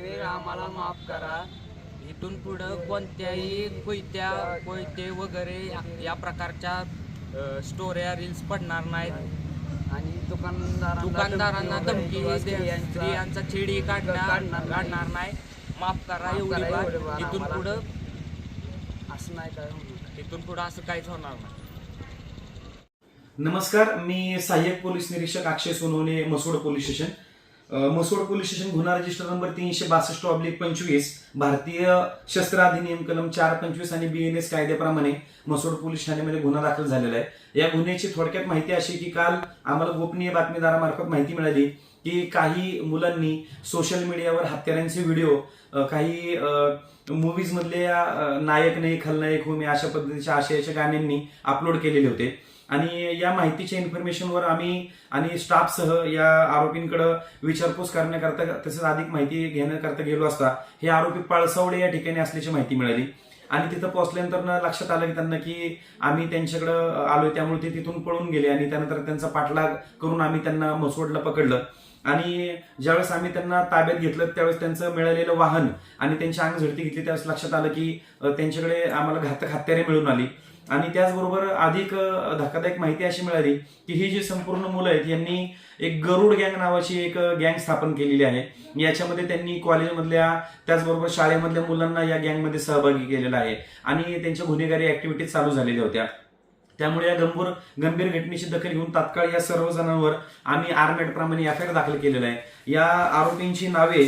वेळ आम्हाला माफ करा. इथून पुढं कोणत्याही कोयते वगैरे या प्रकारच्या स्टोऱ्या रील्स पडणार नाहीत आणि दुकानदारांना धमकी स्त्रियांचा छेडी काढणार नाही. माफ करा एवढी बार. इथून पुढं इथून पुढं असं काहीच होणार नाही. नमस्कार, मी सहाय्यक पोलीस निरीक्षक Akshay Sonawane, Masod police station. Masod police station गुन्हा रजिस्टर नंबर 362/25 भारतीय शस्त्र अधिनियम कलम 425 आणि BNS कायद्याप्रमाणे मसोड पोलीस ठाण्यामध्ये गुन्हा दाखल झालेला आहे. या गुन्ह्याची थोडक्यात माहिती अशी की काल आम्हाला गोपनीय बातमीदारामार्फत माहिती मिळाली की काही मुलांनी सोशल मीडियावर हत्यारांचे व्हिडिओ काही मूवीज मधल्या नायक नाही खलनायक हो मी अशा पद्धतीच्या आशयाच्या गाण्यांनी अपलोड केलेले होते. आणि या माहितीच्या इन्फॉर्मेशनवर आम्ही आणि स्टाफसह या आरोपींकडे विचारपूस करण्याकरता तसेच अधिक माहिती घेण्याकरता गेलो असता हे आरोपी पळसवडे या ठिकाणी असल्याची माहिती मिळाली. आणि तिथं पोहोचल्यानंतर लक्षात आलं की त्यांना की आम्ही त्यांच्याकडे आलोय, त्यामुळे ते तिथून पळून गेले आणि त्यानंतर त्यांचा पाठलाग करून आम्ही त्यांना मसवडला पकडलं. आणि ज्यावेळेस आम्ही त्यांना ताब्यात घेतलं त्यावेळेस त्यांचं मिळालेलं वाहन आणि त्यांची अंगझडती घेतली त्यावेळेस लक्षात आलं की त्यांच्याकडे आम्हाला घातक हत्यारे मिळून आली. आणि त्याचबरोबर अधिक धक्कादायक माहिती अशी मिळाली की ही जी संपूर्ण मुलं आहेत यांनी एक गरुड गँग नावाची एक गँग स्थापन केलेली आहे. याच्यामध्ये त्यांनी कॉलेजमधल्या त्याचबरोबर शाळेमधल्या मुलांना या गँगमध्ये सहभागी केलेला आहे आणि त्यांच्या गुन्हेगारी ऍक्टिव्हिटीज चालू झालेल्या होत्या. त्यामुळे या गंभीर घटनेची दखल घेऊन तात्काळ या सर्व जणांवर आम्ही आर्मेट प्रमाणे FIR दाखल केलेला आहे. या आरोपींची नावे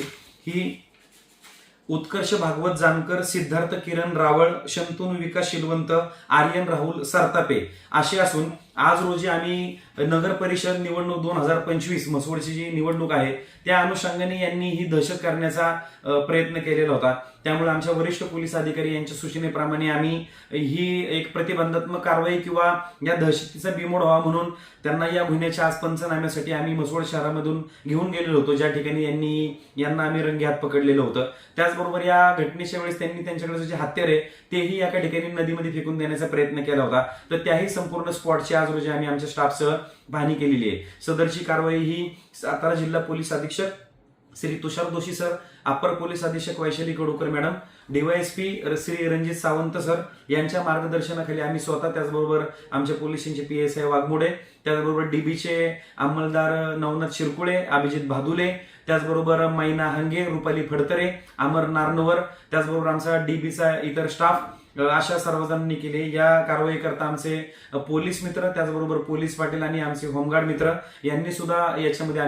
ही उत्कर्ष भागवत जानकर, सिद्धार्थ किरण रावळ, शंतनू विकास शिलवंत, आर्यन राहुल सरतापे असे असून आज रोजी आम्ही नगर परिषद निवडणूक 2025 मसवडची जी निवडणूक आहे त्या अनुषंगाने यांनी ही दहशत करण्याचा प्रयत्न केलेला होता. त्यामुळे आमच्या वरिष्ठ पोलीस अधिकारी यांच्या सूचनेप्रमाणे आम्ही ही एक प्रतिबंधात्मक कारवाई किंवा या दहशतीचा बिमोड व्हावा म्हणून त्यांना या गुन्ह्याच्या आज पंचनाम्यासाठी आम्ही मसवड शहरामधून घेऊन गेलेलो होतो, ज्या ठिकाणी यांना आम्ही रंगे हात पकडलेलं होतं. त्याचबरोबर या घटनेच्या वेळेस त्यांनी त्यांच्याकडे जे हत्यारे तेही एका ठिकाणी नदीमध्ये फेकून देण्याचा प्रयत्न केला होता. तर त्याही संपूर्ण स्पॉटची आज रोजी आम्ही आमच्या स्टाफसह पाहणी केलेली आहे. सदरची कारवाई ही सातारा जिल्हा पोलीस अधीक्षक Shri Tushar Doshi sir, upper police अधीक्षक Vaishali Kadukar madam, DYSP Shri Ranjit Sawant sir यांच्या मार्गदर्शनाखाली आम्ही स्वतः, त्याचबरोबर आमच्या पोलीस स्टेशनचे PSI वाघमोडे, त्याचबरोबर DBचे अंमलदार नवनाथ शिरकुळे, अभिजित भादुले, त्याचबरोबर मैना हंगे, रुपाली फडतरे, अमर नारनवर, त्याचबरोबर आमचा DBचा इतर स्टाफ अशा सर्वजणांनी केले. या कारवाई करता आमचे पोलीस मित्र, त्याचबरोबर पोलीस पाटील आणि आमचे होमगार्ड मित्र यांनी सुद्धा याच्यामध्ये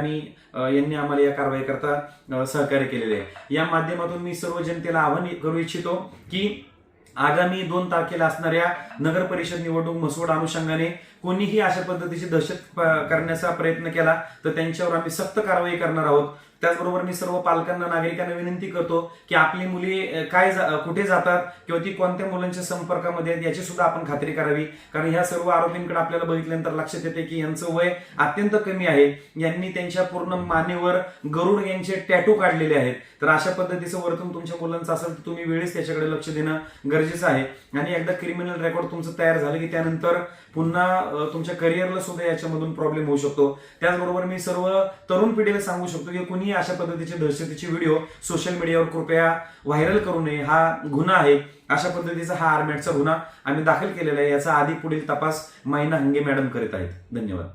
यांनी आम्हाला या कारवाई करता सहकार्य केलेले आहे. या माध्यमातून मी सर्व जनतेला आवाहन करू इच्छितो की आगामी 2 तारखेला असणाऱ्या नगर परिषद निवडणूक मसवड अनुषंगाने कोणीही अशा पद्धतीची दहशत करण्याचा प्रयत्न केला तर त्यांच्यावर आम्ही सक्त कारवाई करणार आहोत. त्याचबरोबर मी सर्व पालकांना, नागरिकांना विनंती करतो की आपली मुली कुठे जातात किंवा ती कोणत्या मुलांच्या संपर्कामध्ये आहेत याची सुद्धा आपण खात्री करावी. कारण ह्या सर्व आरोपींकडे आपल्याला बघितल्यानंतर लक्षात येते की यांचं वय अत्यंत कमी आहे. यांनी त्यांच्या पूर्ण मानेवर गरुड गँगचे टॅटू काढलेले आहेत. तर अशा पद्धतीचं वर्तन तुमच्या मुलांचं असेल तर तुम्ही वेळेस त्याच्याकडे लक्ष देणं गरजेचं आहे. आणि एकदा क्रिमिनल रेकॉर्ड तुमचं तयार झालं की त्यानंतर पुन्हा तुमच्या करिअरला सुद्धा याच्यामधून प्रॉब्लेम होऊ शकतो. त्याचबरोबर मी सर्व तरुण पिढीला सांगू शकतो की कुणीही अशा पद्धतीचे दहशतीचे व्हिडिओ सोशल मीडियावर कृपया व्हायरल करू नये. हा गुन्हा आहे. अशा पद्धतीचा हा आर्मेटचा गुन्हा आम्ही दाखल केलेला आहे. याचा आधी पुढील तपास मैना हंगे मॅडम करीत आहेत. धन्यवाद.